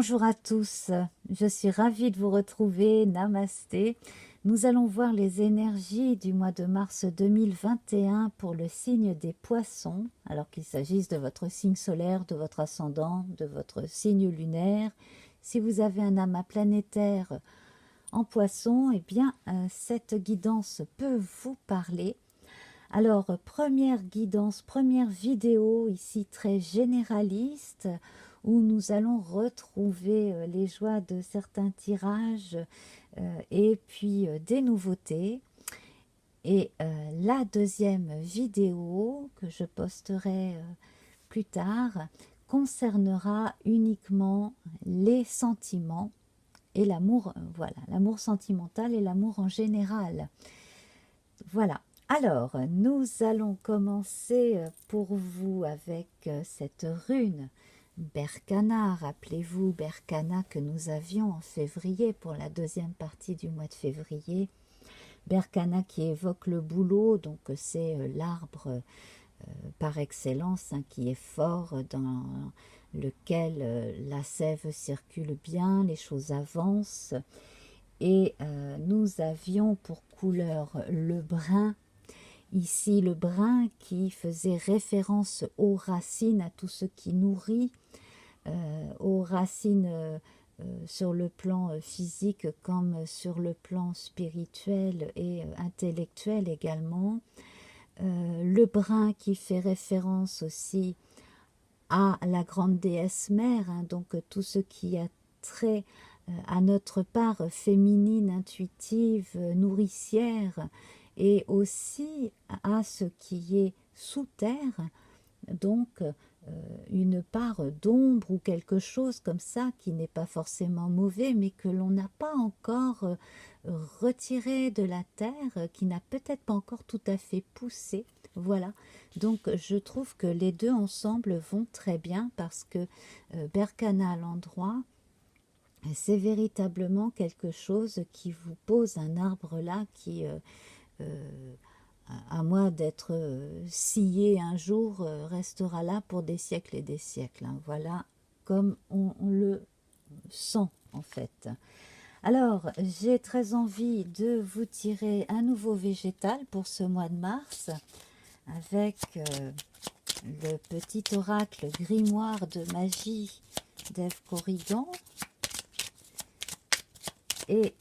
Bonjour à tous, je suis ravie de vous retrouver, namasté. Nous allons voir les énergies du mois de mars 2021 pour le signe des poissons, alors qu'il s'agisse de votre signe solaire, de votre ascendant, de votre signe lunaire. Si vous avez un amas planétaire en poisson, eh bien cette guidance peut vous parler. Alors, première guidance, première vidéo ici très généraliste où nous allons retrouver les joies de certains tirages et puis des nouveautés. Et la deuxième vidéo que je posterai plus tard concernera uniquement les sentiments et l'amour, voilà, l'amour sentimental et l'amour en général. Voilà. Alors, nous allons commencer pour vous avec cette rune Berkana. Rappelez-vous Berkana que nous avions en février pour la deuxième partie du mois de février. Berkana qui évoque le boulot, donc c'est l'arbre par excellence qui est fort, dans lequel la sève circule bien, les choses avancent. Et nous avions pour couleur le brun. Ici, le brun qui faisait référence aux racines, à tout ce qui nourrit, aux racines sur le plan physique comme sur le plan spirituel et intellectuel également. Le brun qui fait référence aussi à la grande déesse mère, hein, donc tout ce qui a trait à notre part féminine, intuitive, nourricière, et aussi à ce qui est sous terre, donc une part d'ombre ou quelque chose comme ça qui n'est pas forcément mauvais, mais que l'on n'a pas encore retiré de la terre, qui n'a peut-être pas encore tout à fait poussé. Voilà, donc je trouve que les deux ensemble vont très bien parce que Berkana à l'endroit, c'est véritablement quelque chose qui vous pose un arbre là qui, à moins d'être scié un jour, restera là pour des siècles et des siècles. Hein. Voilà comme on le sent en fait. Alors, j'ai très envie de vous tirer un nouveau végétal pour ce mois de mars avec le petit oracle grimoire de magie d'Ève Corrigan. Et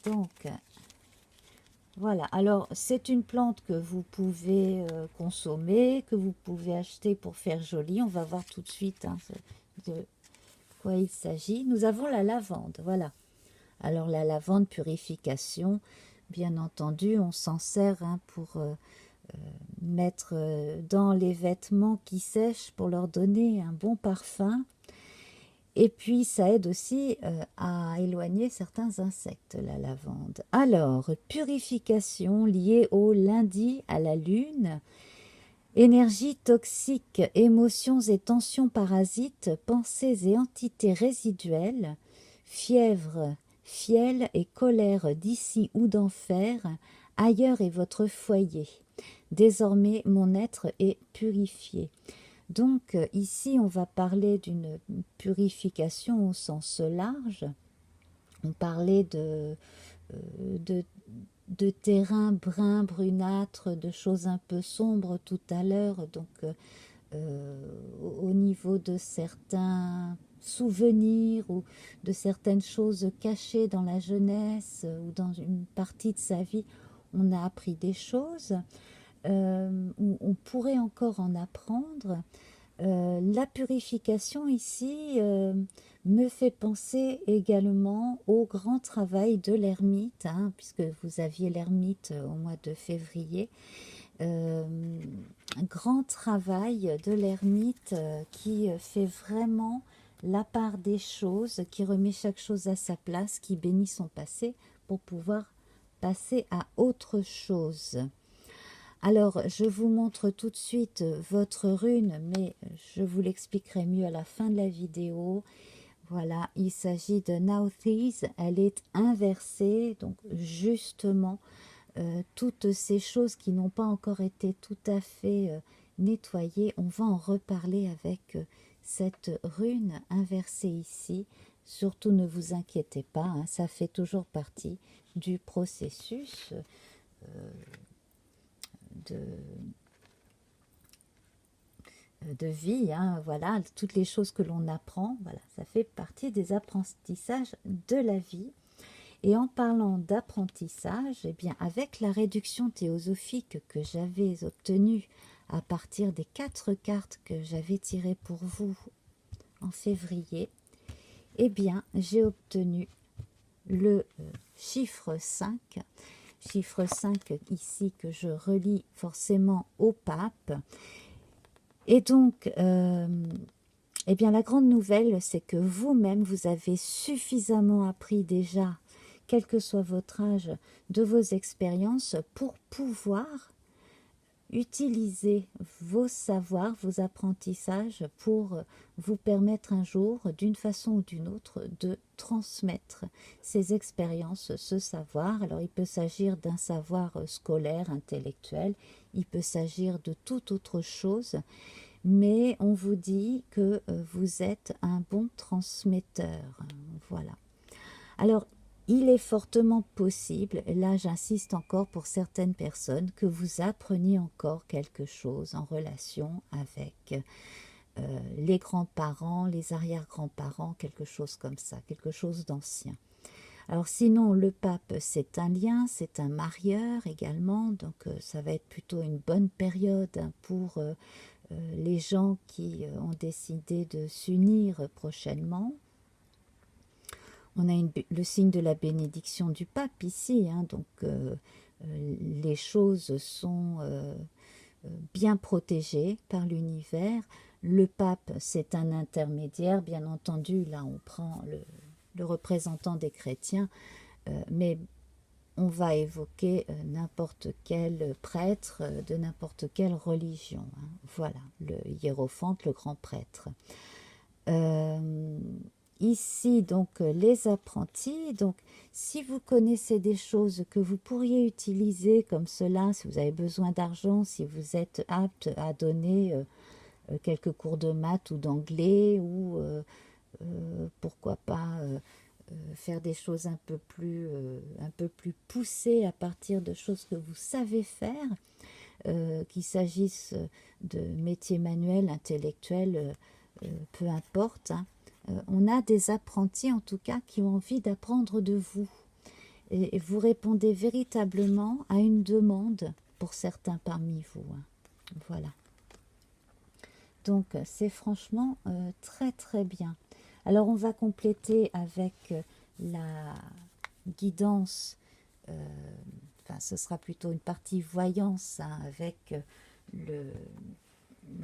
donc, voilà. Alors, c'est une plante que vous pouvez consommer, que vous pouvez acheter pour faire joli. On va voir tout de suite hein, de quoi il s'agit. Nous avons la lavande, voilà. Alors, la lavande purification, bien entendu, on s'en sert hein, pour mettre dans les vêtements qui sèchent pour leur donner un bon parfum. Et puis, ça aide aussi à éloigner certains insectes, la lavande. Alors, purification liée au lundi à la lune. Énergie toxique, émotions et tensions parasites, pensées et entités résiduelles, fièvre, fiel et colère d'ici ou d'enfer, ailleurs est votre foyer. Désormais, mon être est purifié. Donc ici, on va parler d'une purification au sens large. On parlait de terrain brun, brunâtre, de choses un peu sombres tout à l'heure. Donc au niveau de certains souvenirs ou de certaines choses cachées dans la jeunesse ou dans une partie de sa vie, on a appris des choses. On pourrait encore en apprendre. La purification ici me fait penser également au grand travail de l'ermite, hein, puisque vous aviez l'ermite au mois de février. Un grand travail de l'ermite qui fait vraiment la part des choses, qui remet chaque chose à sa place, qui bénit son passé pour pouvoir passer à autre chose. Alors, je vous montre tout de suite votre rune, mais je vous l'expliquerai mieux à la fin de la vidéo. Voilà, il s'agit de Nauthiz, elle est inversée, donc justement, toutes ces choses qui n'ont pas encore été tout à fait nettoyer. On va en reparler avec cette rune inversée ici. Surtout ne vous inquiétez pas, hein, ça fait toujours partie du processus de, de vie, hein, voilà, toutes les choses que l'on apprend, voilà, ça fait partie des apprentissages de la vie. Et en parlant d'apprentissage, eh bien, avec la réduction théosophique que j'avais obtenue à partir des 4 cartes que j'avais tirées pour vous en février, eh bien, j'ai obtenu le chiffre 5 ici que je relie forcément au pape. Et donc, eh bien, la grande nouvelle, c'est que vous-même, vous avez suffisamment appris déjà, quel que soit votre âge, de vos expériences pour pouvoir utiliser vos savoirs, vos apprentissages pour vous permettre un jour, d'une façon ou d'une autre, de transmettre ces expériences, ce savoir. Alors, il peut s'agir d'un savoir scolaire, intellectuel, il peut s'agir de toute autre chose, mais on vous dit que vous êtes un bon transmetteur. Voilà. Alors, il est fortement possible, là j'insiste encore pour certaines personnes, que vous appreniez encore quelque chose en relation avec les grands-parents, les arrière-grands-parents, quelque chose comme ça, quelque chose d'ancien. Alors sinon, le pape, c'est un lien, c'est un marieur également, donc ça va être plutôt une bonne période hein, pour les gens qui ont décidé de s'unir prochainement. On a le signe de la bénédiction du pape ici, hein, donc les choses sont bien protégées par l'univers. Le pape, c'est un intermédiaire, bien entendu, là on prend le représentant des chrétiens, mais on va évoquer n'importe quel prêtre de n'importe quelle religion. Hein. Voilà, le hiérophante, le grand prêtre. Ici, donc, les apprentis. Donc, si vous connaissez des choses que vous pourriez utiliser comme cela, si vous avez besoin d'argent, si vous êtes apte à donner quelques cours de maths ou d'anglais, ou pourquoi pas faire des choses un peu plus poussées à partir de choses que vous savez faire, qu'il s'agisse de métiers manuels, intellectuels, peu importe, hein. On a des apprentis en tout cas qui ont envie d'apprendre de vous. Et vous répondez véritablement à une demande pour certains parmi vous. Hein. Voilà. Donc c'est franchement très très bien. Alors on va compléter avec la guidance, enfin ce sera plutôt une partie voyance hein, avec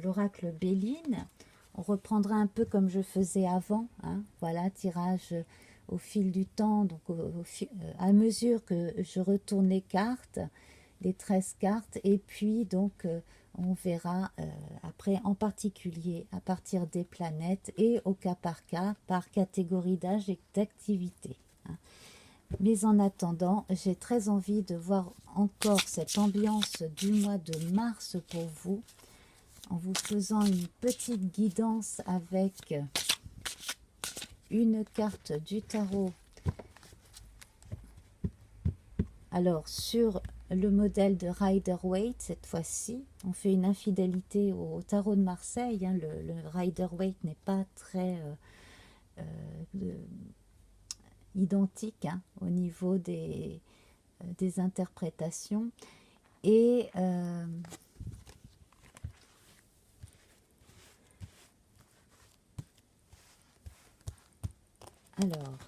l'oracle Béline. On reprendra un peu comme je faisais avant, hein, voilà, tirage au fil du temps, donc à mesure que je retourne les cartes, les 13 cartes, et puis donc on verra après en particulier à partir des planètes et au cas, par catégorie d'âge et d'activité. Hein. Mais en attendant, j'ai très envie de voir encore cette ambiance du mois de mars pour vous, en vous faisant une petite guidance avec une carte du tarot. Alors, sur le modèle de Rider-Waite, cette fois-ci, on fait une infidélité au tarot de Marseille. Hein, le Rider-Waite n'est pas très identique hein, au niveau des interprétations. Et alors,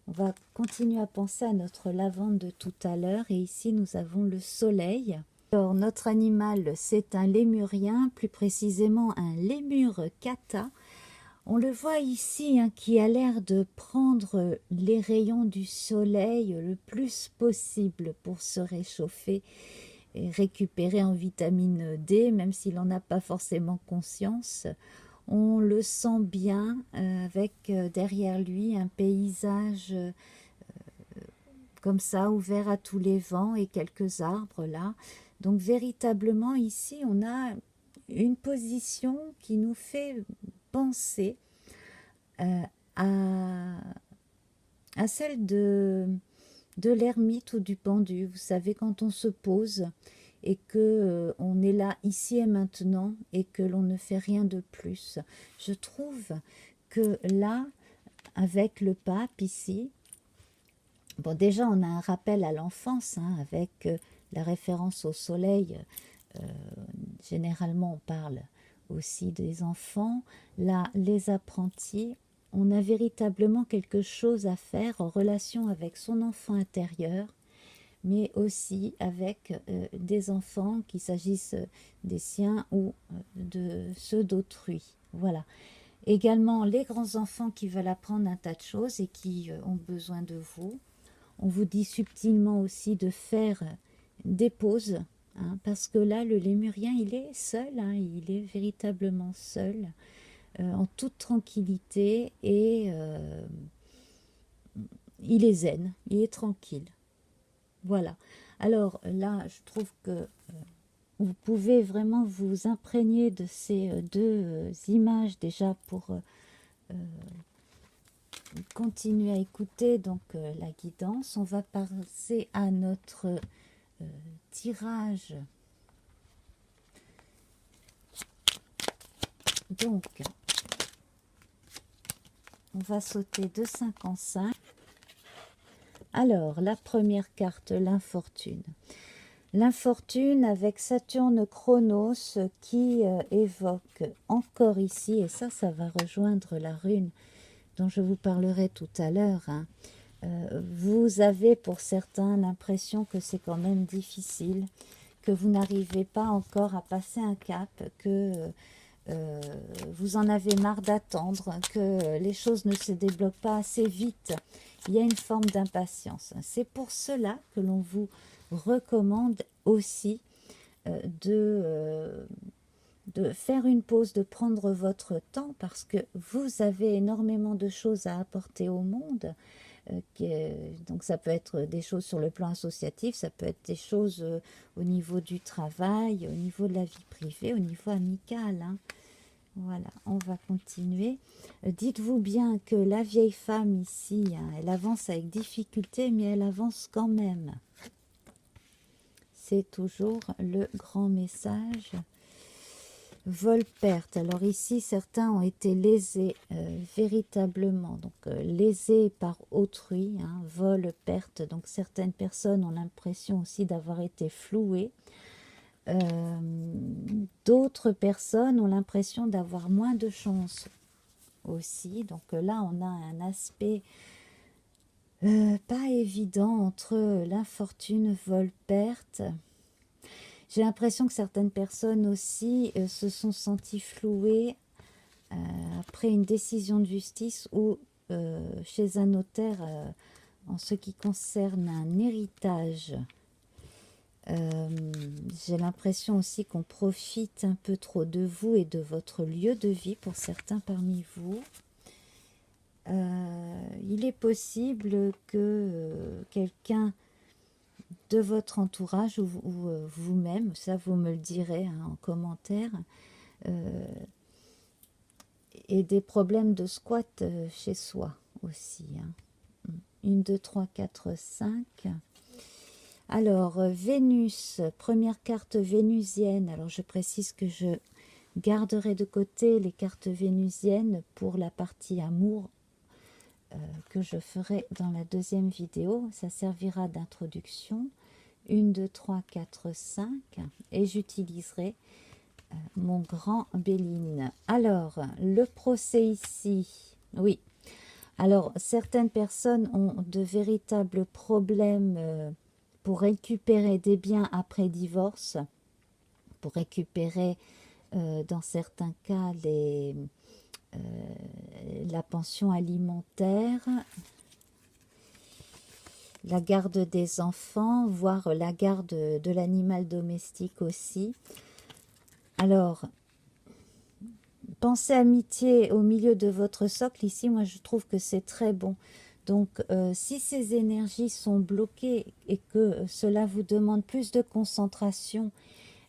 on va continuer à penser à notre lavande de tout à l'heure. Et ici, nous avons le soleil. Alors, notre animal, c'est un lémurien, plus précisément un lémur kata. On le voit ici, hein, qui a l'air de prendre les rayons du soleil le plus possible pour se réchauffer et récupérer en vitamine D, même s'il n'en a pas forcément conscience. On le sent bien avec derrière lui un paysage comme ça, ouvert à tous les vents et quelques arbres là. Donc véritablement ici, on a une position qui nous fait penser euh, à, à celle de l'ermite ou du pendu. Vous savez, quand on se pose et que on est là, ici et maintenant, et que l'on ne fait rien de plus. Je trouve que là, avec le pape ici, bon, déjà, on a un rappel à l'enfance, hein, avec la référence au soleil. Euh, Généralement, on parle aussi des enfants. Là, les apprentis, on a véritablement quelque chose à faire en relation avec son enfant intérieur, mais aussi avec des enfants, qu'il s'agisse des siens ou de ceux d'autrui. Voilà. Également, les grands enfants qui veulent apprendre un tas de choses et qui ont besoin de vous. On vous dit subtilement aussi de faire des pauses, hein, parce que là, le lémurien, il est seul, hein, il est véritablement seul, en toute tranquillité, et il est zen, il est tranquille. Voilà. Alors là, je trouve que vous pouvez vraiment vous imprégner de ces deux images déjà pour continuer à écouter donc la guidance. On va passer à notre tirage. Donc, on va sauter de 5 en 5. Alors, la première carte, l'infortune. L'infortune avec Saturne Chronos qui évoque encore ici, et ça va rejoindre la rune dont je vous parlerai tout à l'heure, hein. Vous avez pour certains l'impression que c'est quand même difficile, que vous n'arrivez pas encore à passer un cap, que vous en avez marre d'attendre, que les choses ne se débloquent pas assez vite. Il y a une forme d'impatience. C'est pour cela que l'on vous recommande aussi de faire une pause, de prendre votre temps, parce que vous avez énormément de choses à apporter au monde. Donc ça peut être des choses sur le plan associatif, ça peut être des choses au niveau du travail, au niveau de la vie privée, au niveau amical, hein. Voilà, on va continuer. Dites-vous bien que la vieille femme ici, hein, elle avance avec difficulté, mais elle avance quand même. C'est toujours le grand message. Vol-perte. Alors ici, certains ont été lésés véritablement. Donc lésés par autrui, hein, vol-perte. Donc certaines personnes ont l'impression aussi d'avoir été flouées. D'autres personnes ont l'impression d'avoir moins de chance aussi. Donc là, on a un aspect pas évident entre l'infortune, vol-perte. J'ai l'impression que certaines personnes aussi se sont senties flouées après une décision de justice ou chez un notaire en ce qui concerne un héritage. J'ai l'impression aussi qu'on profite un peu trop de vous et de votre lieu de vie pour certains parmi vous. Il est possible que quelqu'un de votre entourage ou vous-même, ça vous me le direz hein, en commentaire, et des problèmes de squat chez soi aussi. Hein. 1, 2, 3, 4, 5. Alors, Vénus, première carte vénusienne. Alors, je précise que je garderai de côté les cartes vénusiennes pour la partie amour que je ferai dans la deuxième vidéo. Ça servira d'introduction. 1, 2, 3, 4, 5. Et j'utiliserai mon grand Béline. Alors, le procès ici. Oui. Alors, certaines personnes ont de véritables problèmes pour récupérer des biens après divorce, pour récupérer dans certains cas la pension alimentaire, la garde des enfants, voire la garde de l'animal domestique aussi. Alors, pensez amitié au milieu de votre socle. Ici, moi, je trouve que c'est très bon Donc, si ces énergies sont bloquées et que cela vous demande plus de concentration,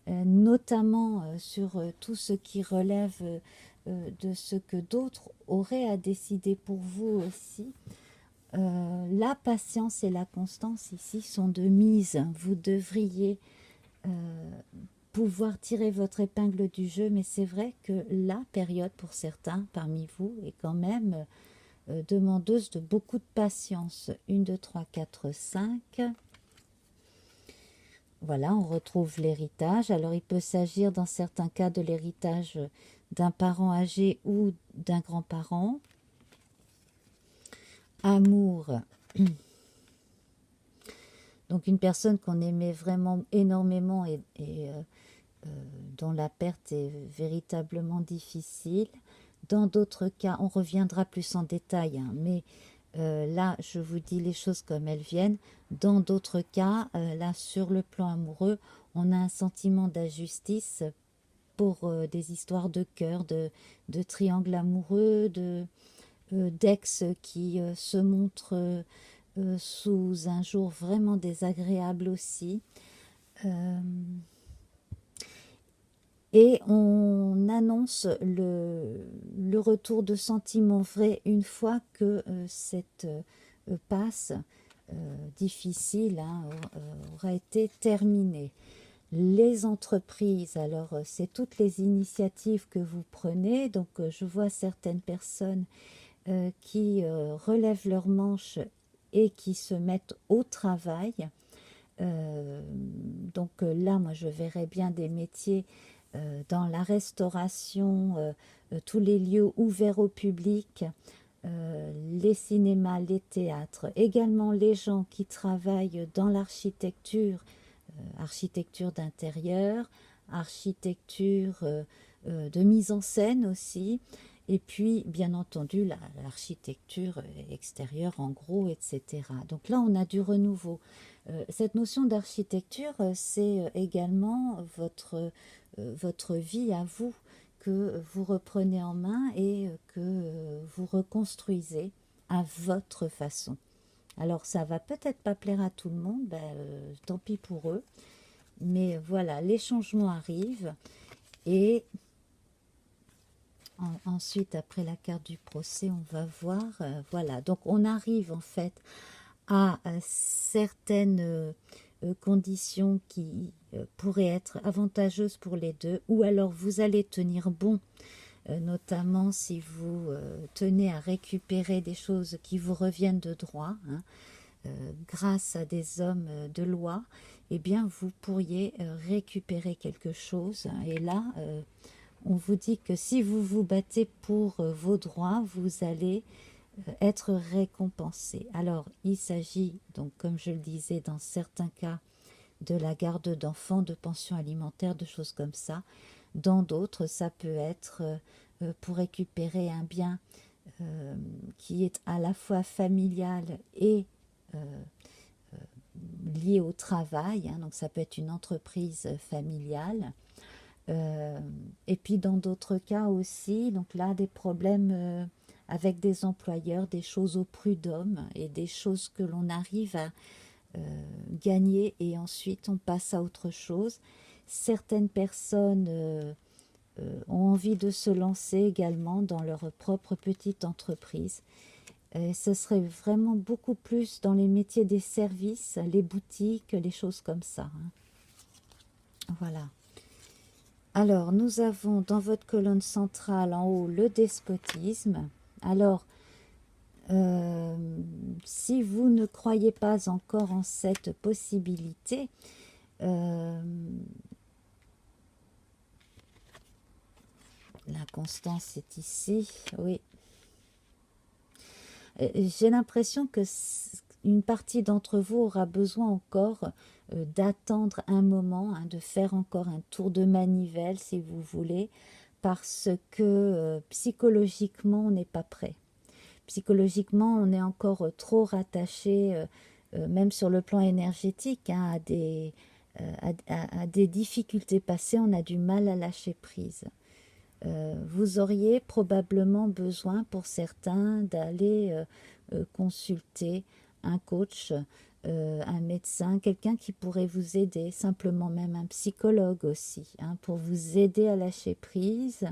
notamment sur tout ce qui relève de ce que d'autres auraient à décider pour vous aussi, la patience et la constance ici sont de mise. Vous devriez pouvoir tirer votre épingle du jeu, mais c'est vrai que la période pour certains parmi vous est quand même demandeuse de beaucoup de patience. 1, 2, 3, 4, 5. Voilà, on retrouve l'héritage. Alors, il peut s'agir dans certains cas de l'héritage d'un parent âgé ou d'un grand-parent. Amour. Donc, une personne qu'on aimait vraiment énormément et dont la perte est véritablement difficile. Dans d'autres cas, on reviendra plus en détail, hein, mais là, je vous dis les choses comme elles viennent. Dans d'autres cas, là, sur le plan amoureux, on a un sentiment d'injustice pour des histoires de cœur, de triangles amoureux, d'ex qui se montrent sous un jour vraiment désagréable aussi. Et on annonce le retour de sentiments vrais une fois que cette passe difficile hein, aura été terminée. Les entreprises, alors c'est toutes les initiatives que vous prenez. Donc je vois certaines personnes qui relèvent leurs manches et qui se mettent au travail. Donc là, moi je verrais bien des métiers dans la restauration, tous les lieux ouverts au public, les cinémas, les théâtres, également les gens qui travaillent dans l'architecture, architecture d'intérieur, architecture de mise en scène aussi, et puis bien entendu l'architecture extérieure en gros, etc. Donc là on a du renouveau. Cette notion d'architecture, c'est également votre vie à vous que vous reprenez en main et que vous reconstruisez à votre façon. Alors ça va peut-être pas plaire à tout le monde, tant pis pour eux, mais voilà, les changements arrivent et ensuite après la carte du procès, on va voir, voilà, donc on arrive en fait à certaines conditions qui pourraient être avantageuses pour les deux, ou alors vous allez tenir bon, notamment si vous tenez à récupérer des choses qui vous reviennent de droit, hein, grâce à des hommes de loi, eh bien vous pourriez récupérer quelque chose. Et là, on vous dit que si vous vous battez pour vos droits, vous allez être récompensé. Alors, il s'agit, donc comme je le disais, dans certains cas, de la garde d'enfants, de pension alimentaire, de choses comme ça. Dans d'autres, ça peut être pour récupérer un bien qui est à la fois familial et lié au travail, hein, donc ça peut être une entreprise familiale. Et puis dans d'autres cas aussi, donc là des problèmes avec des employeurs, des choses au prud'homme et des choses que l'on arrive à gagner et ensuite on passe à autre chose. Certaines personnes ont envie de se lancer également dans leur propre petite entreprise. Ce serait vraiment beaucoup plus dans les métiers des services, les boutiques, les choses comme ça, hein. Voilà. Alors, nous avons dans votre colonne centrale en haut le despotisme. Alors, si vous ne croyez pas encore en cette possibilité, la constance est ici, oui. J'ai l'impression que une partie d'entre vous aura besoin encore d'attendre un moment, hein, de faire encore un tour de manivelle si vous voulez, parce que psychologiquement on n'est pas prêt. Psychologiquement on est encore trop rattaché, même sur le plan énergétique, hein, à des difficultés passées, on a du mal à lâcher prise. Vous auriez probablement besoin pour certains d'aller consulter un coach, un médecin, quelqu'un qui pourrait vous aider, simplement même un psychologue aussi, hein, pour vous aider à lâcher prise,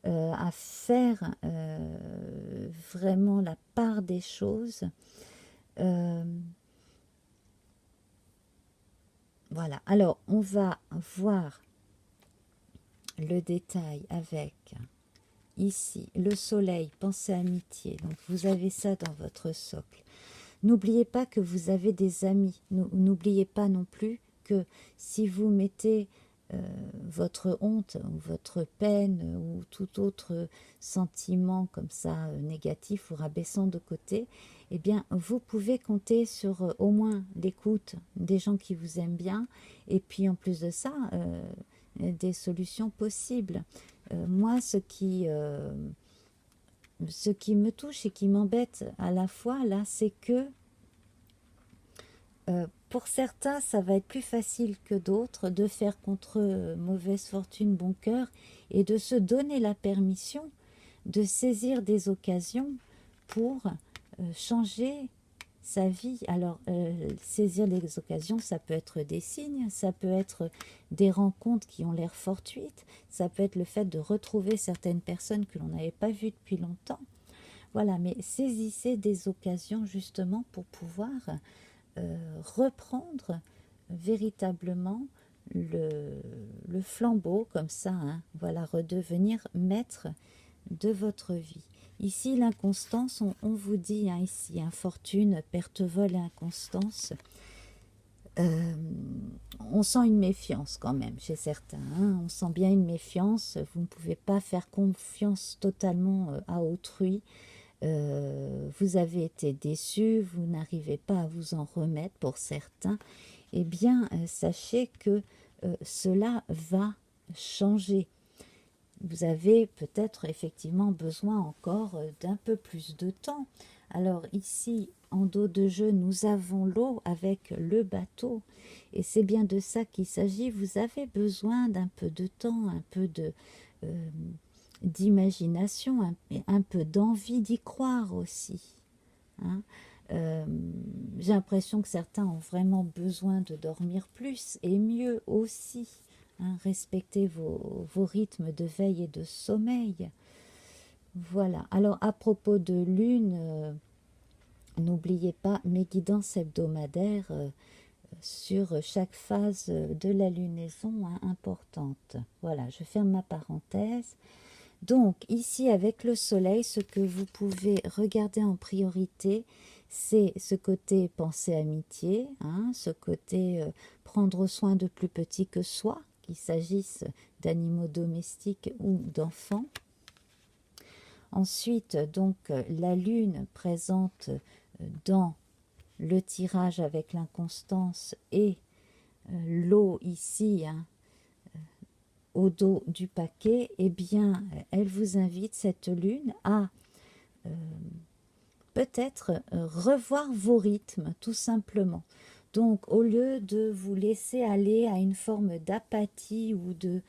à faire vraiment la part des choses. Euh, voilà, alors on va voir le détail avec ici le soleil, pensée amitié. Donc vous avez ça dans votre socle. N'oubliez pas que vous avez des amis. N'oubliez pas non plus que si vous mettez votre honte ou votre peine ou tout autre sentiment comme ça négatif ou rabaissant de côté, eh bien vous pouvez compter sur au moins l'écoute des gens qui vous aiment bien et puis en plus de ça des solutions possibles. Moi ce qui me touche et qui m'embête à la fois là, c'est que pour certains, ça va être plus facile que d'autres de faire contre mauvaise fortune bon cœur et de se donner la permission de saisir des occasions pour changer sa vie. Alors, saisir les occasions, ça peut être des signes, ça peut être des rencontres qui ont l'air fortuites, ça peut être le fait de retrouver certaines personnes que l'on n'avait pas vues depuis longtemps. Voilà, mais saisissez des occasions justement pour pouvoir reprendre véritablement le flambeau comme ça, hein, voilà, redevenir maître de votre vie. Ici, l'inconstance, on vous dit, hein, ici, infortune, perte, vol et inconstance, on sent une méfiance quand même chez certains, hein, on sent bien une méfiance, vous ne pouvez pas faire confiance totalement à autrui, vous avez été déçu, vous n'arrivez pas à vous en remettre pour certains, eh bien, sachez que cela va changer. Vous avez peut-être effectivement besoin encore d'un peu plus de temps. Alors ici, en dos de jeu, nous avons l'eau avec le bateau. Et c'est bien de ça qu'il s'agit. Vous avez besoin d'un peu de temps, un peu d'imagination, un peu d'envie d'y croire aussi. Hein. J'ai l'impression que certains ont vraiment besoin de dormir plus et mieux aussi. Hein, respectez vos rythmes de veille et de sommeil. Voilà. Alors, à propos de lune, n'oubliez pas mes guidances hebdomadaires sur chaque phase de la lunaison, hein, importante. Voilà, je ferme ma parenthèse. Donc, ici, avec le soleil, ce que vous pouvez regarder en priorité, c'est ce côté pensée amitié, hein, ce côté prendre soin de plus petits que soi, qu'il s'agisse d'animaux domestiques ou d'enfants. Ensuite, donc, la lune présente dans le tirage avec l'inconstance et l'eau ici, hein, au dos du paquet, eh bien, elle vous invite, cette lune, à peut-être revoir vos rythmes, tout simplement. Donc, au lieu de vous laisser aller à une forme d'apathie ou de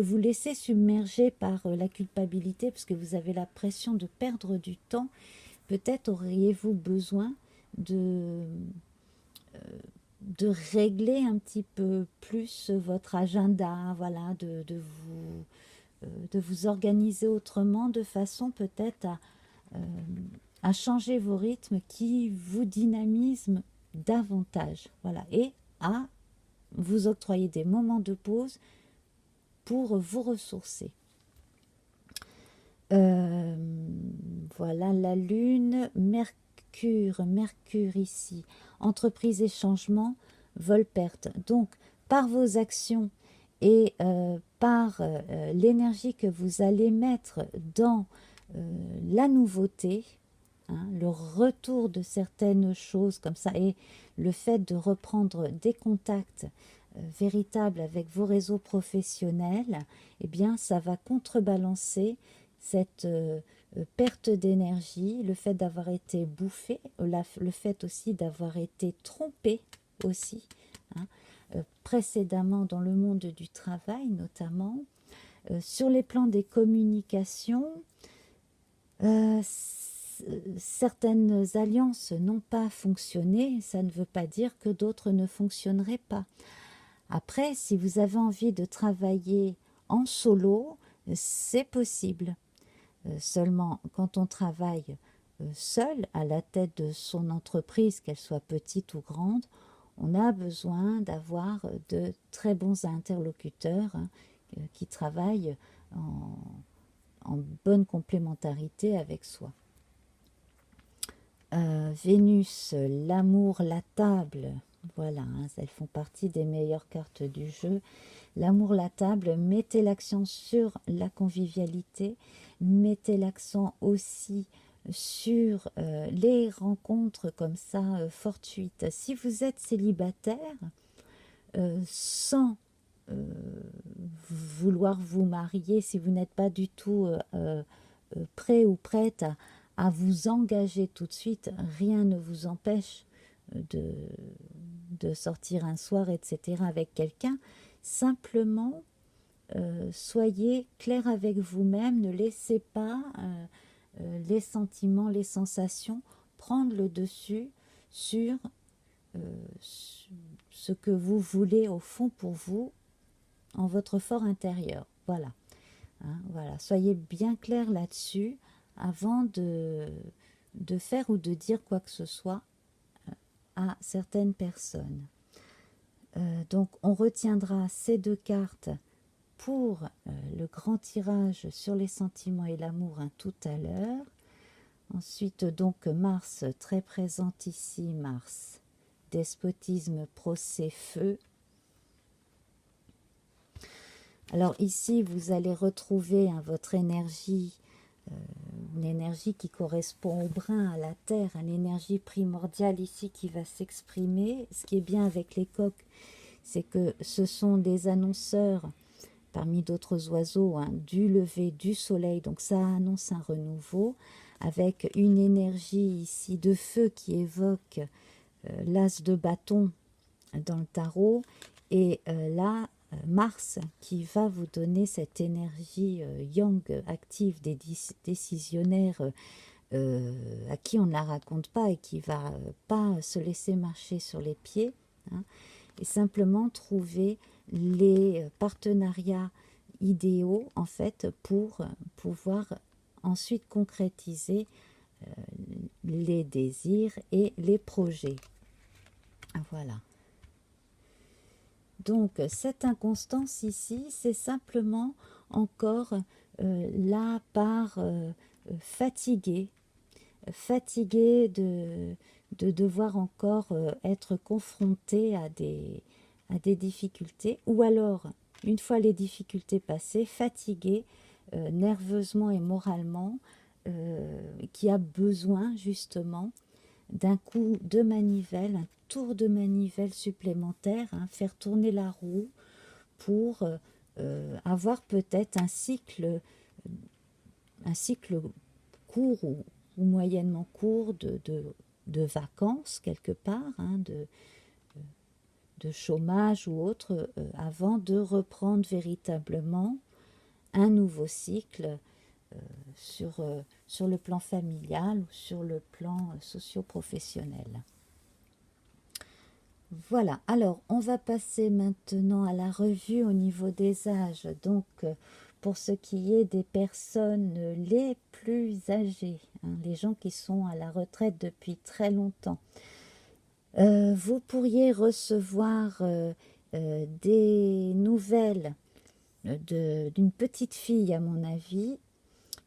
vous laisser submerger par la culpabilité, parce que vous avez la pression de perdre du temps, peut-être auriez-vous besoin de régler un petit peu plus votre agenda, voilà, de vous organiser autrement, de façon peut-être à changer vos rythmes qui vous dynamisent davantage, voilà, et à vous octroyer des moments de pause pour vous ressourcer. Voilà la lune, Mercure ici, entreprise et changement, vol-perte. Donc, par vos actions et par l'énergie que vous allez mettre dans la nouveauté, hein, le retour de certaines choses comme ça, et le fait de reprendre des contacts véritables avec vos réseaux professionnels, eh bien, ça va contrebalancer cette perte d'énergie, le fait d'avoir été bouffé, le fait aussi d'avoir été trompé aussi. Hein. précédemment dans le monde du travail notamment. Sur les plans des communications, certaines alliances n'ont pas fonctionné, ça ne veut pas dire que d'autres ne fonctionneraient pas. Après, si vous avez envie de travailler en solo, c'est possible. Seulement, quand on travaille seul, à la tête de son entreprise, qu'elle soit petite ou grande, on a besoin d'avoir de très bons interlocuteurs qui travaillent en bonne complémentarité avec soi. Vénus, l'amour, la table, voilà, elles font partie des meilleures cartes du jeu. L'amour, la table, mettez l'accent sur la convivialité, mettez l'accent aussi sur les rencontres comme ça fortuites. Si vous êtes célibataire, sans vouloir vous marier, si vous n'êtes pas du tout prêt ou prête à vous engager tout de suite, rien ne vous empêche de sortir un soir, etc. avec quelqu'un. Simplement, soyez clair avec vous-même, ne laissez pas les sentiments, les sensations prendre le dessus sur ce que vous voulez au fond pour vous, en votre fort intérieur. Voilà. Voilà. Soyez bien clair là-dessus avant de faire ou de dire quoi que ce soit à certaines personnes. Donc on retiendra ces deux cartes pour le grand tirage sur les sentiments et l'amour tout à l'heure. Ensuite donc Mars, très présente ici, Mars, despotisme, procès, feu. Alors ici vous allez retrouver votre énergie, une énergie qui correspond au brin, à la terre, une énergie primordiale ici qui va s'exprimer. Ce qui est bien avec les coqs, c'est que ce sont des annonceurs, parmi d'autres oiseaux, du lever du soleil, donc ça annonce un renouveau, avec une énergie ici de feu qui évoque l'as de bâton dans le tarot, et là, Mars qui va vous donner cette énergie yang active des décisionnaires à qui on ne la raconte pas et qui va pas se laisser marcher sur les pieds, et simplement trouver les partenariats idéaux en fait pour pouvoir ensuite concrétiser les désirs et les projets. Voilà. Donc cette inconstance ici, c'est simplement encore la part fatiguée de devoir encore être confronté à des difficultés, ou alors, une fois les difficultés passées, fatigué nerveusement et moralement, qui a besoin justement d'un coup de manivelle, un tour de manivelle supplémentaire, faire tourner la roue pour avoir peut-être un cycle court ou moyennement court de vacances quelque part, de chômage ou autre, avant de reprendre véritablement un nouveau cycle sur le plan familial ou sur le plan socio-professionnel. Voilà, alors on va passer maintenant à la revue au niveau des âges. Donc pour ce qui est des personnes les plus âgées, les gens qui sont à la retraite depuis très longtemps, vous pourriez recevoir des nouvelles d'une petite fille, à mon avis,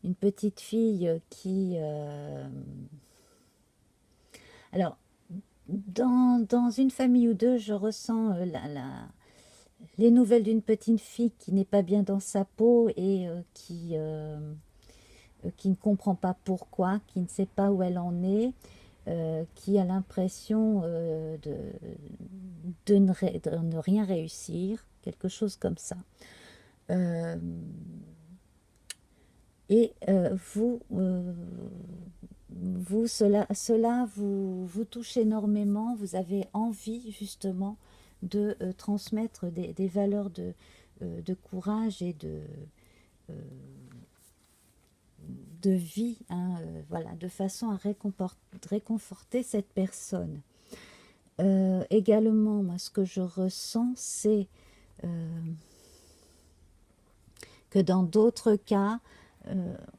une petite fille qui... Alors, dans une famille ou deux, je ressens les nouvelles d'une petite fille qui n'est pas bien dans sa peau et qui ne comprend pas pourquoi, qui ne sait pas où elle en est, qui a l'impression de ne rien réussir, quelque chose comme ça. Et cela vous touche énormément, vous avez envie justement de transmettre des valeurs de courage et de vie, hein, voilà, de façon à réconforter cette personne. Également, moi, ce que je ressens, c'est que dans d'autres cas,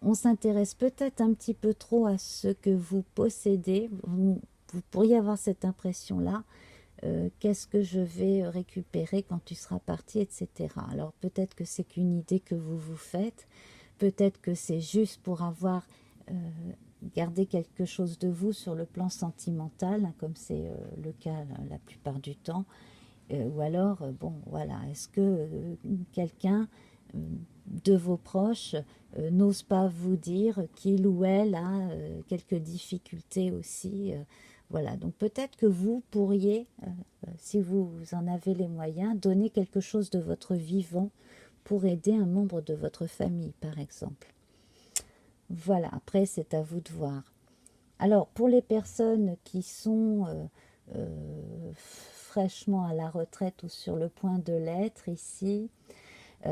on s'intéresse peut-être un petit peu trop à ce que vous possédez. Vous pourriez avoir cette impression-là. Qu'est-ce que je vais récupérer quand tu seras parti, etc. Alors peut-être que c'est qu'une idée que vous vous faites. Peut-être que c'est juste pour avoir gardé quelque chose de vous sur le plan sentimental, hein, comme c'est le cas la plupart du temps. Ou alors, bon, voilà, est-ce que quelqu'un de vos proches n'ose pas vous dire qu'il ou elle a quelques difficultés aussi voilà, donc peut-être que vous pourriez, si vous en avez les moyens, donner quelque chose de votre vivant pour aider un membre de votre famille, par exemple. Voilà, après c'est à vous de voir. Alors, pour les personnes qui sont fraîchement à la retraite ou sur le point de l'être ici,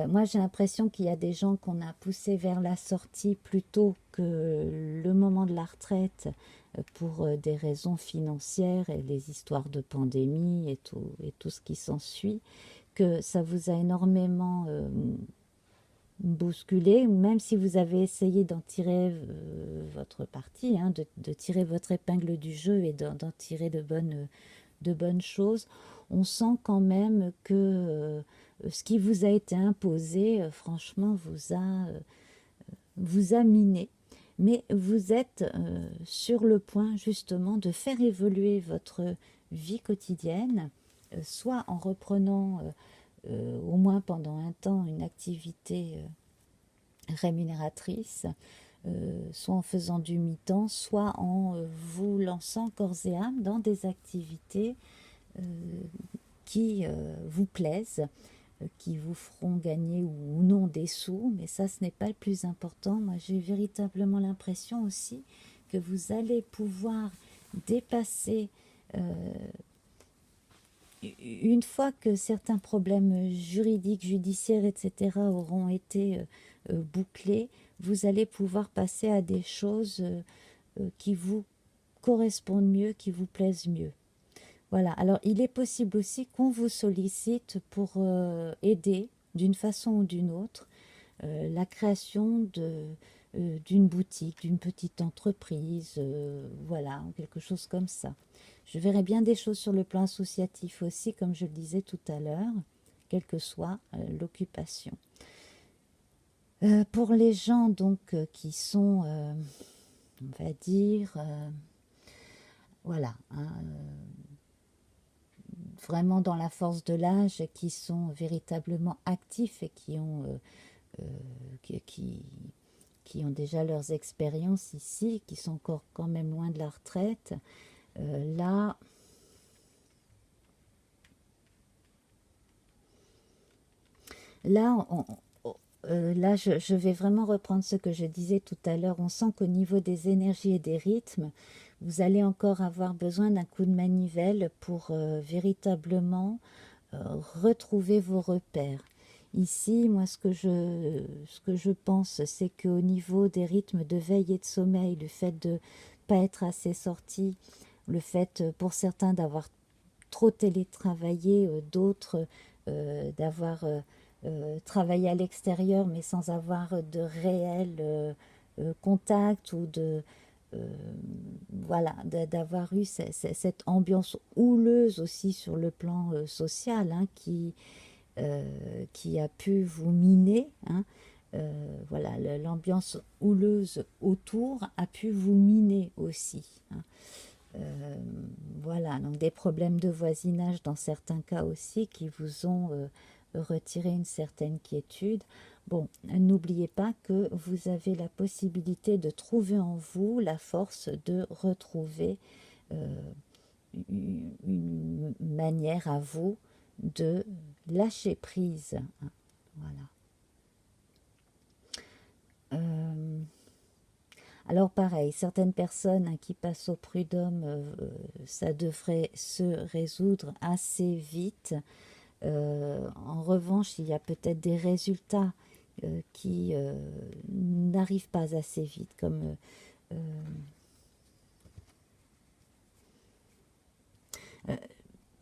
moi j'ai l'impression qu'il y a des gens qu'on a poussés vers la sortie plutôt que le moment de la retraite pour des raisons financières et les histoires de pandémie et tout ce qui s'ensuit, que ça vous a énormément bousculé, même si vous avez essayé d'en tirer votre parti, hein, de tirer votre épingle du jeu et d'en tirer de bonnes choses, on sent quand même que ce qui vous a été imposé, franchement, vous a miné. Mais vous êtes sur le point justement de faire évoluer votre vie quotidienne, soit en reprenant au moins pendant un temps une activité rémunératrice, soit en faisant du mi-temps, soit en vous lançant corps et âme dans des activités qui vous plaisent, qui vous feront gagner ou non des sous, mais ça, ce n'est pas le plus important. Moi, j'ai véritablement l'impression aussi que vous allez pouvoir dépasser, une fois que certains problèmes juridiques, judiciaires, etc., auront été bouclés, vous allez pouvoir passer à des choses qui vous correspondent mieux, qui vous plaisent mieux. Voilà, alors il est possible aussi qu'on vous sollicite pour aider d'une façon ou d'une autre la création d'une boutique, d'une petite entreprise, voilà, quelque chose comme ça. Je verrai bien des choses sur le plan associatif aussi, comme je le disais tout à l'heure, quelle que soit l'occupation. Pour les gens donc qui sont, on va dire, voilà, hein, vraiment dans la force de l'âge, qui sont véritablement actifs et qui ont, qui ont déjà leurs expériences ici, qui sont encore quand même loin de la retraite, là, là, là je vais vraiment reprendre ce que je disais tout à l'heure. On sent qu'au niveau des énergies et des rythmes, vous allez encore avoir besoin d'un coup de manivelle pour véritablement retrouver vos repères. Ici, moi, ce que je pense, c'est qu'au niveau des rythmes de veille et de sommeil, le fait de ne pas être assez sorti, le fait pour certains d'avoir trop télétravaillé, d'autres d'avoir travaillé à l'extérieur mais sans avoir de réel contact ou de voilà, d'avoir eu cette ambiance houleuse aussi sur le plan social, hein, qui a pu vous miner, hein. Voilà, l'ambiance houleuse autour a pu vous miner aussi, hein. Voilà, donc des problèmes de voisinage dans certains cas aussi qui vous ont retiré une certaine quiétude. Bon, n'oubliez pas que vous avez la possibilité de trouver en vous la force de retrouver une manière à vous de lâcher prise. Voilà. Alors pareil, certaines personnes hein, qui passent au prud'homme, ça devrait se résoudre assez vite. En revanche, il y a peut-être des résultats qui n'arrivent pas assez vite, comme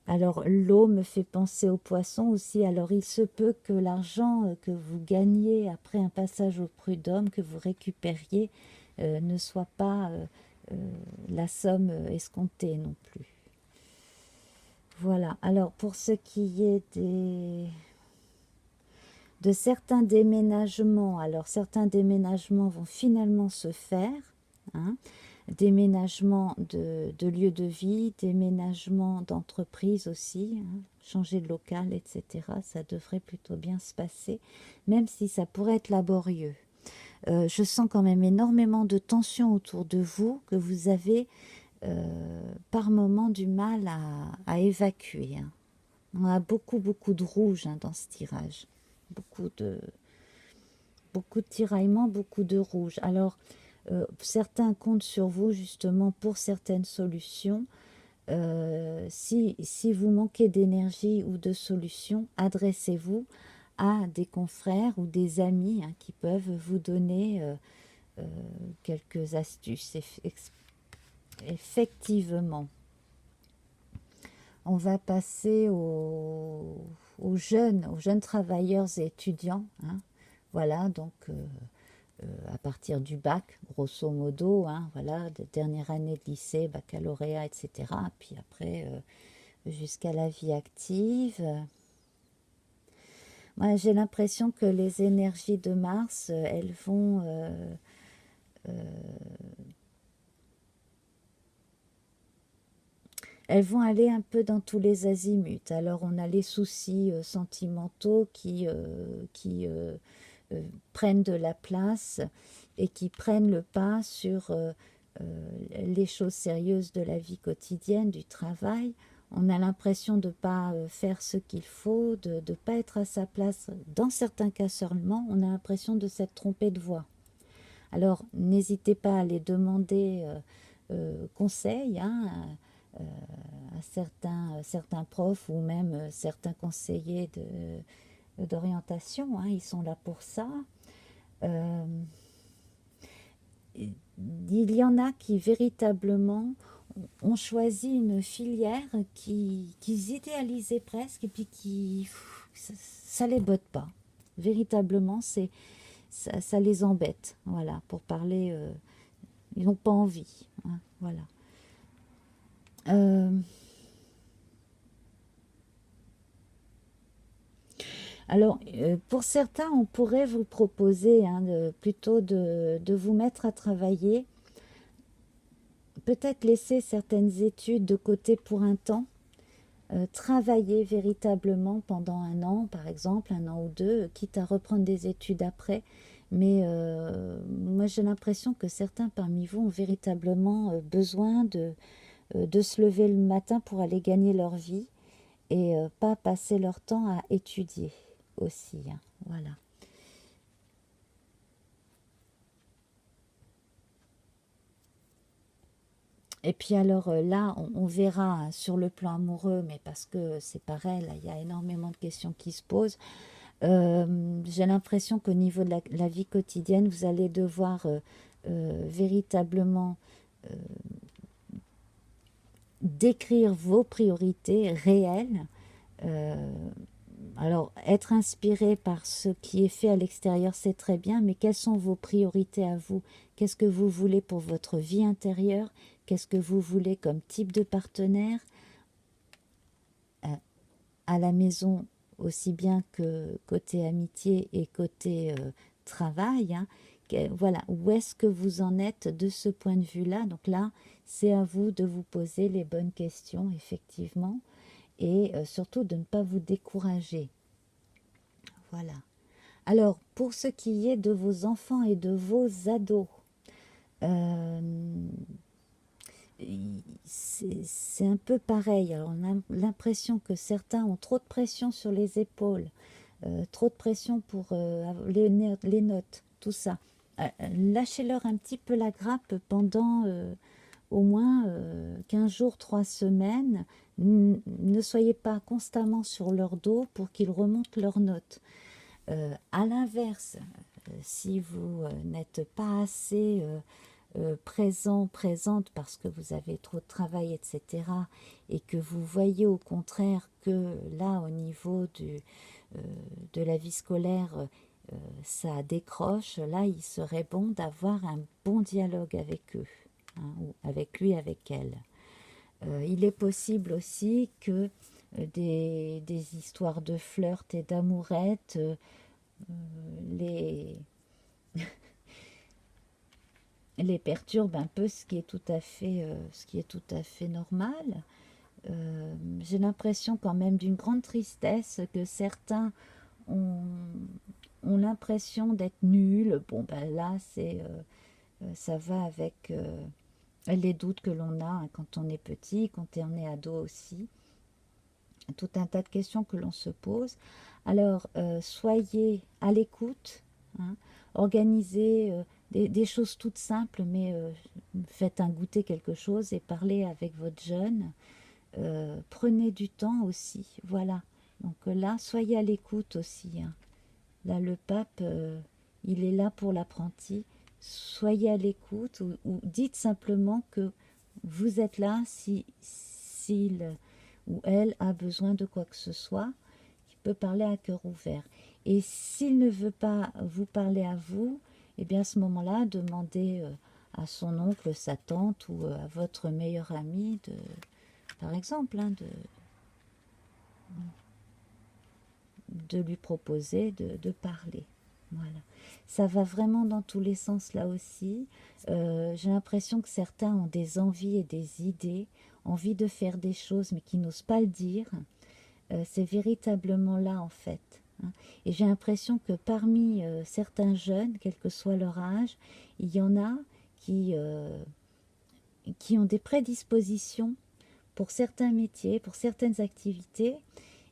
alors l'eau me fait penser aux poissons aussi. Alors il se peut que l'argent que vous gagnez après un passage au prud'homme, que vous récupériez, ne soit pas euh, la somme escomptée non plus. Voilà. Alors pour ce qui est de certains déménagements, alors certains déménagements vont finalement se faire, hein, déménagement de lieu de vie, déménagement d'entreprise aussi, hein, changer de local, etc. Ça devrait plutôt bien se passer, même si ça pourrait être laborieux. Je sens quand même énormément de tension autour de vous, que vous avez par moment du mal à évacuer. Hein. On a beaucoup de rouge hein, dans ce tirage. Beaucoup de tiraillements, beaucoup de rouge. Alors, certains comptent sur vous justement pour certaines solutions. Si vous manquez d'énergie ou de solutions, adressez-vous à des confrères ou des amis hein, qui peuvent vous donner quelques astuces. Effectivement. On va passer aux jeunes travailleurs et étudiants. Hein. Voilà, donc à partir du bac, grosso modo, hein, voilà, de dernière année de lycée, baccalauréat, etc. Puis après, jusqu'à la vie active. Moi, j'ai l'impression que les énergies de Mars, elles vont aller un peu dans tous les azimuts. Alors, on a les soucis sentimentaux qui prennent de la place et qui prennent le pas sur les choses sérieuses de la vie quotidienne, du travail. On a l'impression de ne pas faire ce qu'il faut, de ne pas être à sa place. Dans certains cas seulement, on a l'impression de s'être trompé de voie. Alors, n'hésitez pas à les demander conseil hein, à certains profs ou même certains conseillers d'orientation. Hein, ils sont là pour ça. Euh, il y en a qui véritablement ont choisi une filière qu'ils idéalisaient presque et puis ça les botte pas. Véritablement, ça les embête. Voilà, pour parler, ils n'ont pas envie. Hein, voilà. Euh, alors, pour certains, on pourrait vous proposer hein, plutôt de vous mettre à travailler, peut-être laisser certaines études de côté pour un temps, travailler véritablement pendant un an, par exemple, un an ou deux, quitte à reprendre des études après. Mais moi, j'ai l'impression que certains parmi vous ont véritablement besoin de se lever le matin pour aller gagner leur vie et pas passer leur temps à étudier aussi. Hein, voilà. Et puis alors là, on verra hein, sur le plan amoureux, mais parce que c'est pareil, là, il y a énormément de questions qui se posent. J'ai l'impression qu'au niveau de la vie quotidienne, vous allez devoir véritablement décrire vos priorités réelles. Euh, alors, être inspiré par ce qui est fait à l'extérieur, c'est très bien, mais quelles sont vos priorités à vous? Qu'est-ce que vous voulez pour votre vie intérieure? Qu'est-ce que vous voulez comme type de partenaire euh, à la maison, aussi bien que côté amitié et côté travail hein, voilà, où est-ce que vous en êtes de ce point de vue-là? Donc là, c'est à vous de vous poser les bonnes questions, effectivement, et surtout de ne pas vous décourager. Voilà. Alors, pour ce qui est de vos enfants et de vos ados, euh, c'est un peu pareil. Alors, on a l'impression que certains ont trop de pression sur les épaules, trop de pression pour les notes, tout ça. lâchez-leur un petit peu la grappe pendant au moins 15 jours, 3 semaines. Ne soyez pas constamment sur leur dos pour qu'ils remontent leurs notes. À l'inverse, si vous n'êtes pas assez présent, présente parce que vous avez trop de travail, etc., et que vous voyez au contraire que là, au niveau de la vie scolaire, ça décroche, là, il serait bon d'avoir un bon dialogue avec eux, hein, ou avec lui, avec elle. Il est possible aussi que des histoires de flirt et d'amourette les, les perturbent un peu, ce qui est tout à fait normal. J'ai l'impression quand même d'une grande tristesse que certains ont, ont l'impression d'être nuls. Bon, ben là, ça va avec les doutes que l'on a hein, quand on est petit, quand on est ado aussi. Tout un tas de questions que l'on se pose. Alors, soyez à l'écoute, hein, organisez des choses toutes simples, mais faites un goûter quelque chose et parlez avec votre jeune. Prenez du temps aussi, voilà. Donc là, soyez à l'écoute aussi. Hein. Là, le pape, il est là pour l'apprenti. Soyez à l'écoute ou dites simplement que vous êtes là si s'il ou elle a besoin de quoi que ce soit. Il peut parler à cœur ouvert. Et s'il ne veut pas vous parler à vous, eh bien à ce moment-là, demandez à son oncle, sa tante ou à votre meilleur ami, par exemple, hein, de lui proposer de parler. Voilà. Ça va vraiment dans tous les sens là aussi. J'ai l'impression que certains ont des envies et des idées, envie de faire des choses mais qui n'osent pas le dire. C'est véritablement là en fait. Hein. Et j'ai l'impression que parmi certains jeunes, quel que soit leur âge, il y en a qui ont des prédispositions pour certains métiers, pour certaines activités,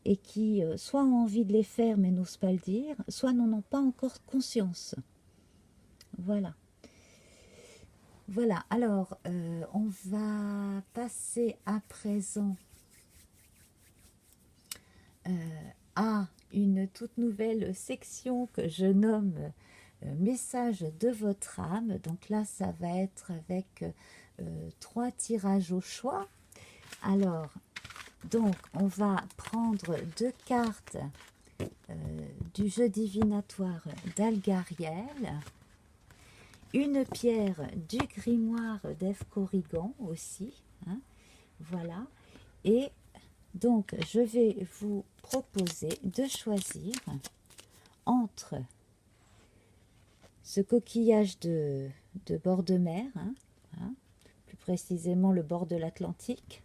et qui soit ont envie de les faire mais n'osent pas le dire, soit n'en ont pas encore conscience. Voilà. Voilà, alors on va passer à présent à une toute nouvelle section que je nomme message de votre âme. Donc là, ça va être avec 3 tirages au choix. Alors, donc, on va prendre 2 cartes du jeu divinatoire d'Algariel, une pierre du grimoire d'Ève Corrigan aussi, hein, voilà, et donc je vais vous proposer de choisir entre ce coquillage de bord de mer, hein, hein, plus précisément le bord de l'Atlantique,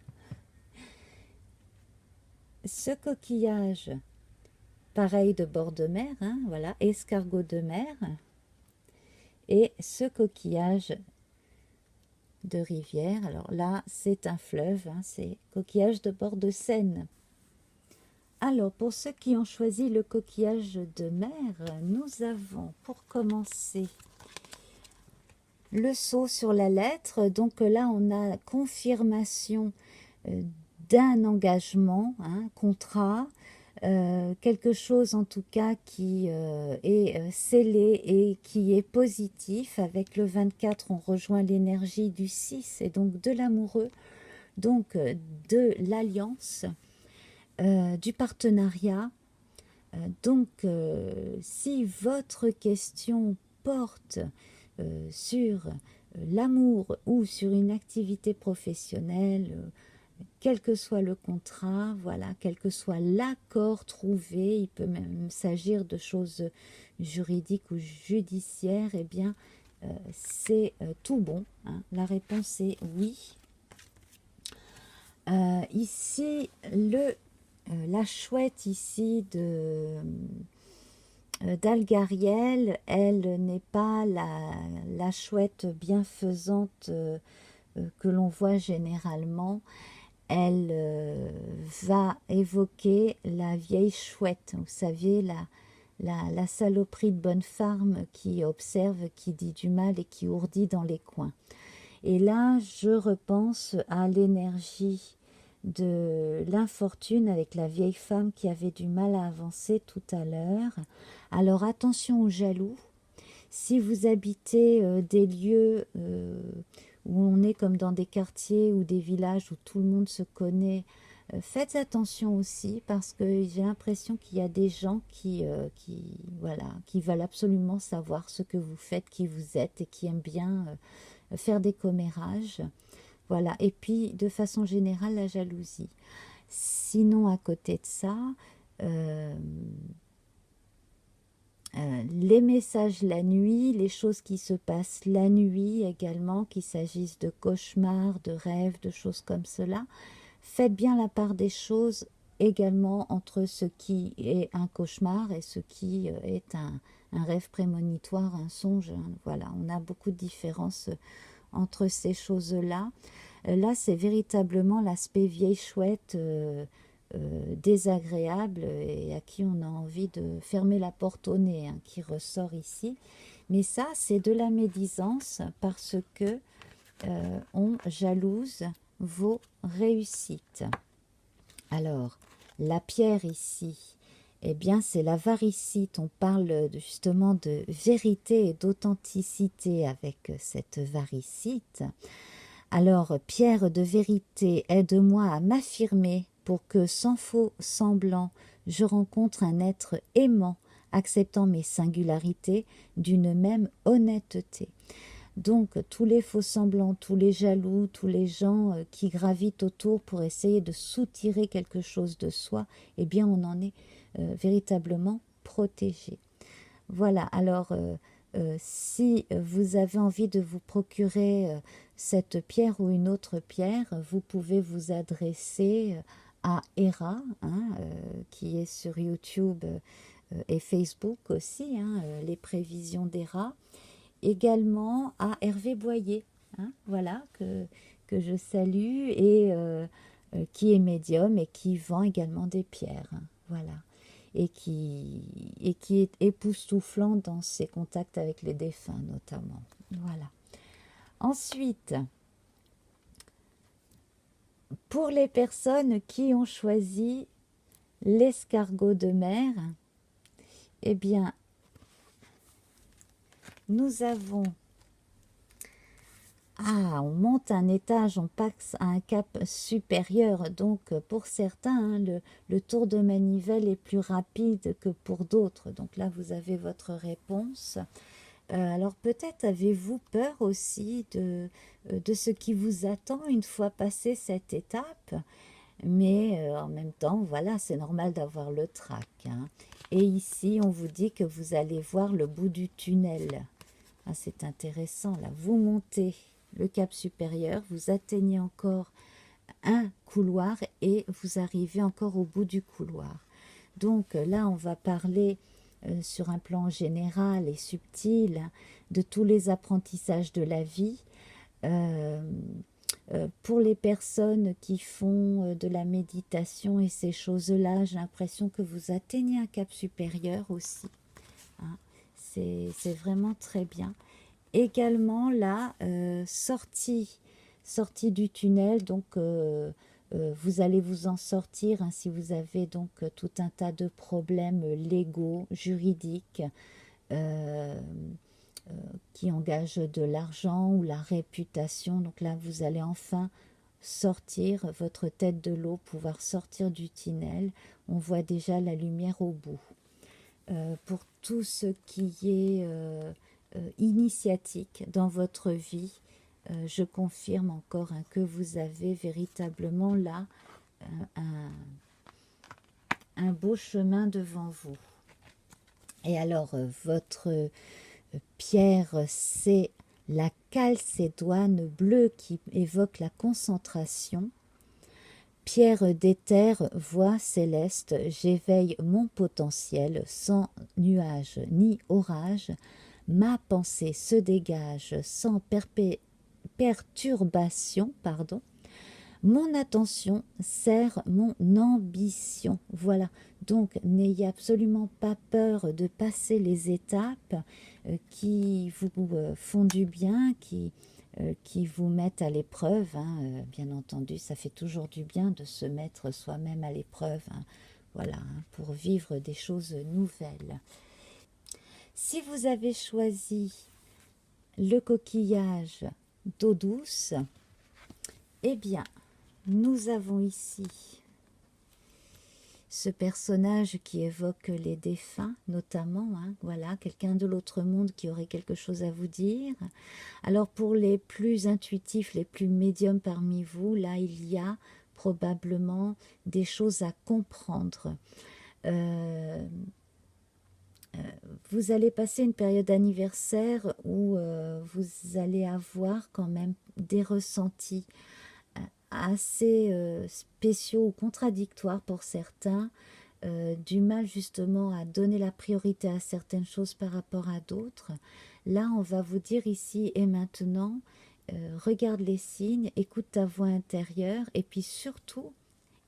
ce coquillage pareil de bord de mer, hein, voilà, escargot de mer, et ce coquillage de rivière. Alors là, c'est un fleuve, hein, c'est coquillage de bord de Seine. Alors, pour ceux qui ont choisi le coquillage de mer, nous avons pour commencer le saut sur la lettre. Donc là, on a confirmation d'un engagement, hein, contrat, quelque chose en tout cas qui est scellé et qui est positif. Avec le 24, on rejoint l'énergie du 6 et donc de l'amoureux, donc de l'alliance, du partenariat. Donc, si votre question porte sur l'amour ou sur une activité professionnelle, quel que soit le contrat, voilà, quel que soit l'accord trouvé, il peut même s'agir de choses juridiques ou judiciaires, eh bien, c'est tout bon. Hein. La réponse est oui. Ici, la chouette ici d'Algariel, elle n'est pas la chouette bienfaisante que l'on voit généralement. Elle va évoquer la vieille chouette, vous savez, la saloperie de bonne femme qui observe, qui dit du mal et qui ourdit dans les coins. Et là, je repense à l'énergie de l'infortune avec la vieille femme qui avait du mal à avancer tout à l'heure. Alors attention aux jaloux. Si vous habitez des lieux où on est comme dans des quartiers ou des villages où tout le monde se connaît, faites attention aussi parce que j'ai l'impression qu'il y a des gens voilà, qui veulent absolument savoir ce que vous faites, qui vous êtes et qui aiment bien faire des commérages. Voilà. Et puis, de façon générale, la jalousie. Sinon, à côté de ça, euh, les messages la nuit, les choses qui se passent la nuit également, qu'il s'agisse de cauchemars, de rêves, de choses comme cela, faites bien la part des choses également entre ce qui est un cauchemar et ce qui est un rêve prémonitoire, un songe. Voilà, on a beaucoup de différences entre ces choses-là. Là, c'est véritablement l'aspect vieille chouette désagréable et à qui on a envie de fermer la porte au nez, hein, qui ressort ici. Mais ça, c'est de la médisance parce que on jalouse vos réussites. Alors, la pierre ici, eh bien, c'est la varicite. On parle justement de vérité et d'authenticité avec cette varicite. Alors, pierre de vérité, aide-moi à m'affirmer pour que, sans faux semblant, je rencontre un être aimant, acceptant mes singularités d'une même honnêteté. Donc, tous les faux semblants, tous les jaloux, tous les gens qui gravitent autour pour essayer de soutirer quelque chose de soi, eh bien, on en est véritablement protégé. Voilà, alors si vous avez envie de vous procurer cette pierre ou une autre pierre, vous pouvez vous adresser à Hera, hein, qui est sur YouTube et Facebook aussi, hein, les prévisions d'Hera. Également à Hervé Boyer, hein, voilà, que je salue et qui est médium et qui vend également des pierres, hein, voilà. Et qui est époustouflant dans ses contacts avec les défunts notamment. Voilà. Ensuite, pour les personnes qui ont choisi l'escargot de mer, eh bien, nous avons... Ah, on monte un étage, on passe à un cap supérieur. Donc, pour certains, hein, le tour de manivelle est plus rapide que pour d'autres. Donc là, vous avez votre réponse. Alors, peut-être avez-vous peur aussi de ce qui vous attend une fois passé cette étape. Mais en même temps, voilà, c'est normal d'avoir le trac, hein. Et ici, on vous dit que vous allez voir le bout du tunnel. Ah, c'est intéressant, là. Vous montez le cap supérieur, vous atteignez encore un couloir et vous arrivez encore au bout du couloir. Donc là, on va parler sur un plan général et subtil de tous les apprentissages de la vie. Pour les personnes qui font de la méditation et ces choses-là, j'ai l'impression que vous atteignez un cap supérieur aussi, hein. C'est vraiment très bien. Également là, sortie du tunnel, donc vous allez vous en sortir, hein, si vous avez donc tout un tas de problèmes légaux, juridiques, qui engagent de l'argent ou la réputation. Donc là, vous allez enfin sortir votre tête de l'eau, pouvoir sortir du tunnel. On voit déjà la lumière au bout. Pour tout ce qui est initiatique dans votre vie, je confirme encore, hein, que vous avez véritablement là un beau chemin devant vous. Et alors, votre pierre, c'est la calcédoine bleue qui évoque la concentration. Pierre d'éther, voix céleste, j'éveille mon potentiel sans nuage ni orage. Ma pensée se dégage sans perturbation, Mon attention sert mon ambition. Voilà. Donc, n'ayez absolument pas peur de passer les étapes qui vous font du bien, qui vous mettent à l'épreuve. Hein. Bien entendu, ça fait toujours du bien de se mettre soi-même à l'épreuve. Hein. Voilà, hein, pour vivre des choses nouvelles. Si vous avez choisi le coquillage d'eau douce, eh bien, nous avons ici ce personnage qui évoque les défunts, notamment, hein, voilà, quelqu'un de l'autre monde qui aurait quelque chose à vous dire. Alors, pour les plus intuitifs, les plus médiums parmi vous, là, il y a probablement des choses à comprendre. Vous allez passer une période anniversaire où vous allez avoir quand même des ressentis assez spéciaux ou contradictoires pour certains, du mal justement à donner la priorité à certaines choses par rapport à d'autres. Là, on va vous dire ici et maintenant, regarde les signes, écoute ta voix intérieure et puis surtout,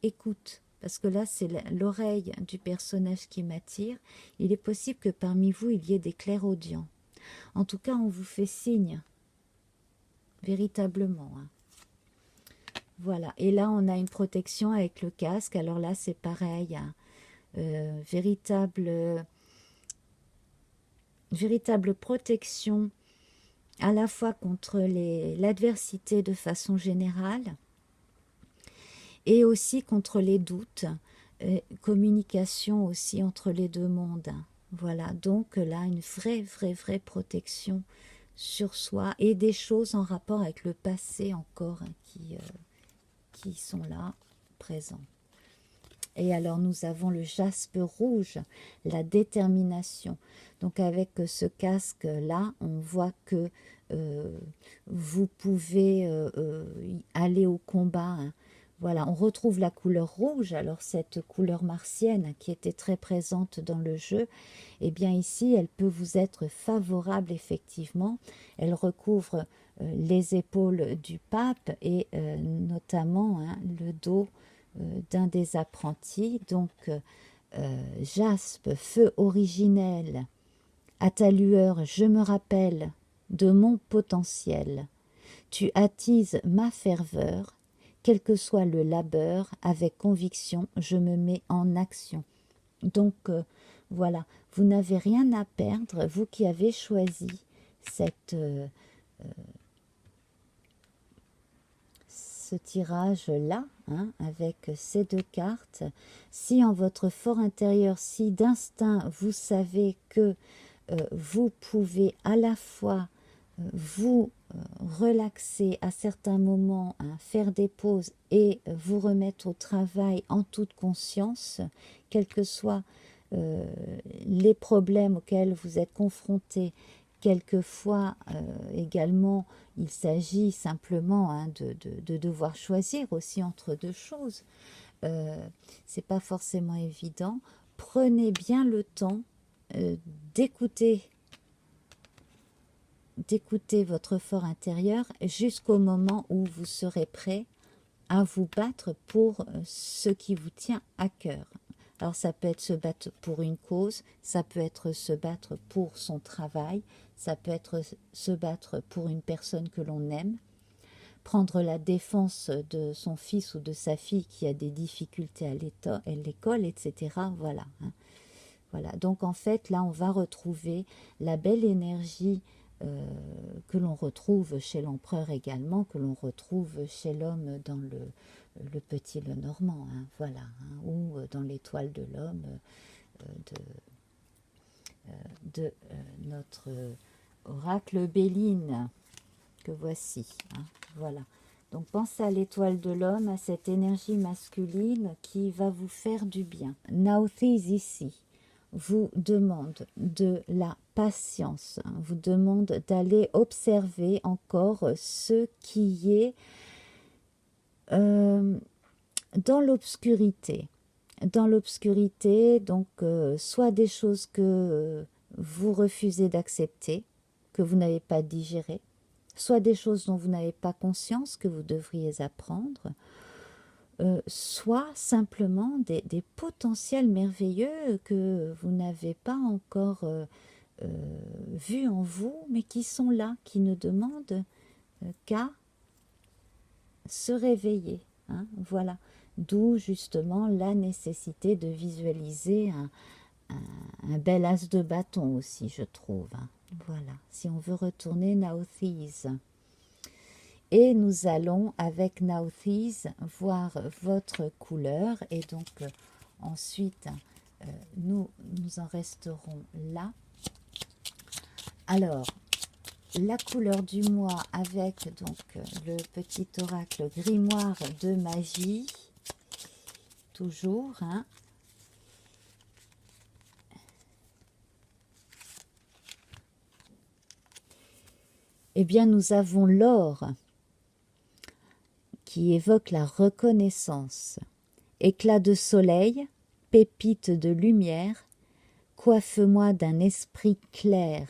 écoute. Parce que là, c'est l'oreille du personnage qui m'attire. Il est possible que parmi vous, il y ait des clairaudients. En tout cas, on vous fait signe, véritablement. Hein. Voilà, et là on a une protection avec le casque, alors là c'est pareil, hein. Véritable protection à la fois contre l'adversité de façon générale et aussi contre les doutes, communication aussi entre les deux mondes. Hein. Voilà, donc là une vraie protection sur soi et des choses en rapport avec le passé encore hein, qui sont là, présents. Et alors nous avons le jaspe rouge, la détermination. Donc avec ce casque-là, on voit que vous pouvez aller au combat. Hein. Voilà, on retrouve la couleur rouge, alors cette couleur martienne qui était très présente dans le jeu, eh bien ici, elle peut vous être favorable effectivement. Elle recouvre les épaules du pape et notamment hein, le dos d'un des apprentis. Donc, jaspe, feu originel, à ta lueur, je me rappelle de mon potentiel. Tu attises ma ferveur, quel que soit le labeur, avec conviction, je me mets en action. Donc, voilà, vous n'avez rien à perdre, vous qui avez choisi ce tirage-là, hein, avec ces deux cartes. Si en votre fort intérieur, si d'instinct, vous savez que vous pouvez à la fois vous relaxer à certains moments, hein, faire des pauses et vous remettre au travail en toute conscience, quels que soient les problèmes auxquels vous êtes confrontés. Quelquefois également, il s'agit simplement hein, de devoir choisir aussi entre deux choses. C'est pas forcément évident. Prenez bien le temps d'écouter votre fort intérieur jusqu'au moment où vous serez prêt à vous battre pour ce qui vous tient à cœur. Alors ça peut être se battre pour une cause, ça peut être se battre pour son travail, ça peut être se battre pour une personne que l'on aime, prendre la défense de son fils ou de sa fille qui a des difficultés à l'école, etc. Voilà. Hein. Voilà. Donc en fait, là, on va retrouver la belle énergie que l'on retrouve chez l'empereur également, que l'on retrouve chez l'homme dans le petit Lenormand, hein, voilà, hein, ou dans l'étoile de l'homme de notre oracle Béline, que voici, hein, voilà. Donc pensez à l'étoile de l'homme, à cette énergie masculine qui va vous faire du bien. Naothis ici vous demande de la patience, hein, vous demande d'aller observer encore ce qui est dans l'obscurité. Dans l'obscurité, donc, soit des choses que vous refusez d'accepter, que vous n'avez pas digérées, soit des choses dont vous n'avez pas conscience, que vous devriez apprendre, soit simplement des potentiels merveilleux que vous n'avez pas encore vus en vous, mais qui sont là, qui ne demandent qu'à se réveiller. Hein, voilà. D'où justement la nécessité de visualiser un bel as de bâton aussi, je trouve. Hein. Voilà. Si on veut retourner Nauthiz. Et nous allons avec Nauthiz voir votre couleur. Et donc ensuite, nous en resterons là. Alors, la couleur du mois avec donc le petit oracle grimoire de magie, toujours, hein. Eh bien, nous avons l'or qui évoque la reconnaissance, éclat de soleil, pépite de lumière, coiffe-moi d'un esprit clair.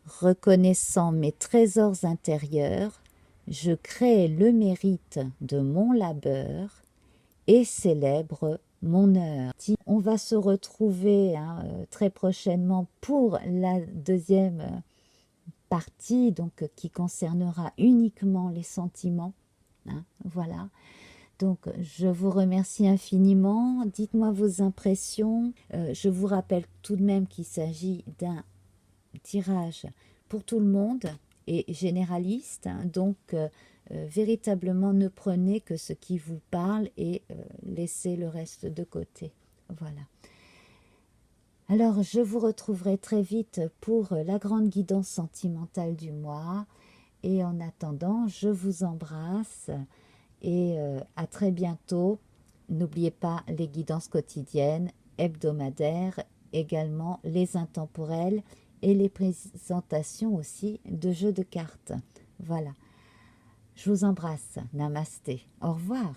Reconnaissant mes trésors intérieurs, je crée le mérite de mon labeur et célèbre mon heure. On va se retrouver très prochainement pour la deuxième partie, donc qui concernera uniquement les sentiments. Hein, voilà. Donc, je vous remercie infiniment. Dites-moi vos impressions. Je vous rappelle tout de même qu'il s'agit d'un tirage pour tout le monde et généraliste. Hein, donc, véritablement, ne prenez que ce qui vous parle et laissez le reste de côté. Voilà. Alors, je vous retrouverai très vite pour la grande guidance sentimentale du mois. Et en attendant, je vous embrasse et à très bientôt. N'oubliez pas les guidances quotidiennes, hebdomadaires, également les intemporels et les présentations aussi de jeux de cartes. Voilà. Je vous embrasse. Namasté. Au revoir.